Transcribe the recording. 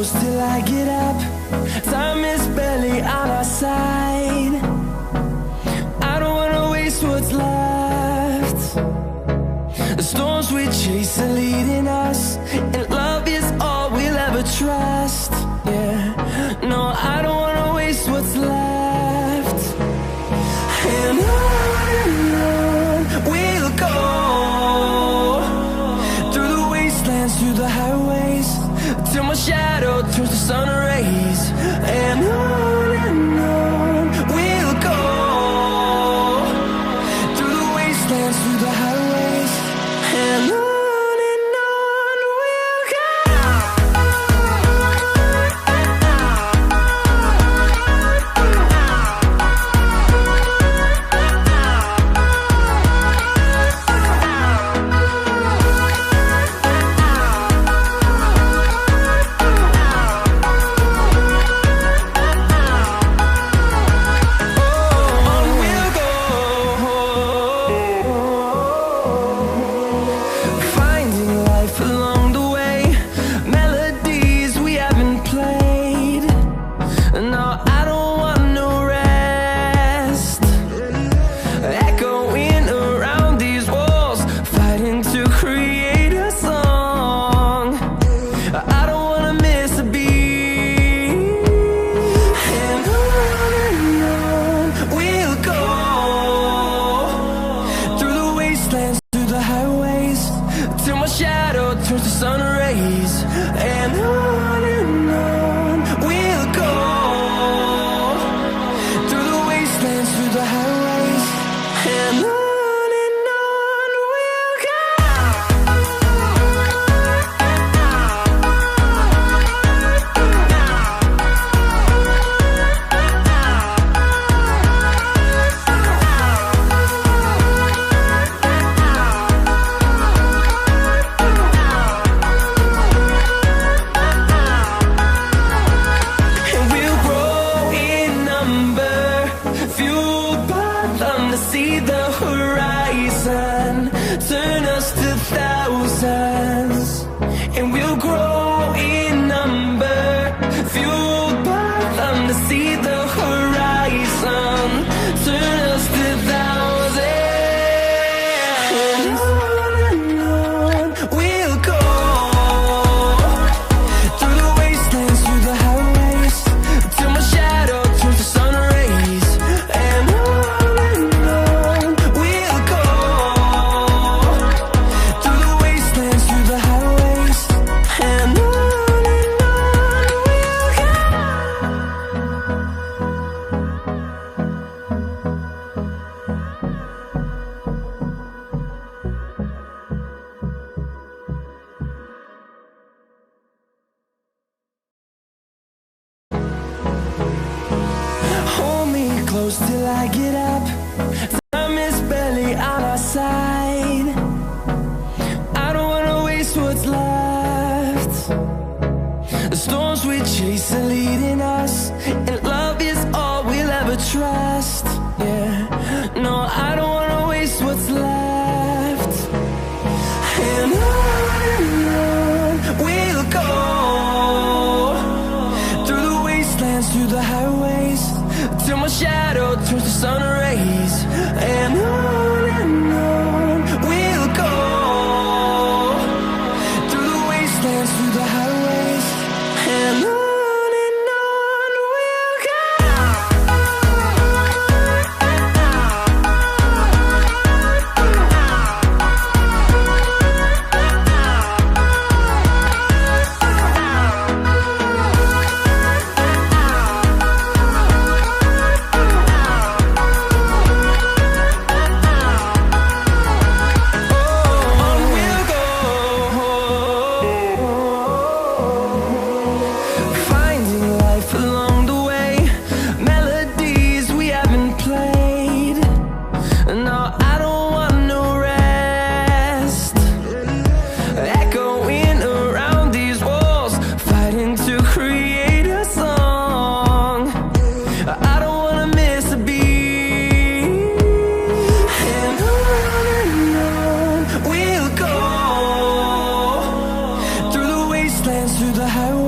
close till I get up. Time is barely on our side. I don't wanna waste what's left. The storms we chase are leading us, and love is all we'll ever trust. Yeah, no, I don't wanna waste what's left. And on we'll go, through the wastelands, through the highways, till my shadow turns to sun rays. And on we'll go, through the wastelands, through the highways, and on we'll go. Till my shadow turns to sun rays. And on we'll go, through the wastelands, through the highways, and on we'll go. See the horizon turn us to thousands, and we'll grow in number, fueled by them. To see the horizon turn us to thousands, and on we'll go, through the wastelands, through the highways, till my shadow turns to sun rays. And close till I get up. Time is barely on our side. I don't wanna waste what's left. The storms we chase are leading us, and love is all we'll ever trust. Yeah, no, I don't wanna waste what's left. And on we'll go, through the wastelands, through the highways, till my shadow turns to sun rays. And on we'll go, through the wastelands, through the highways, and on we'll go. through the highway.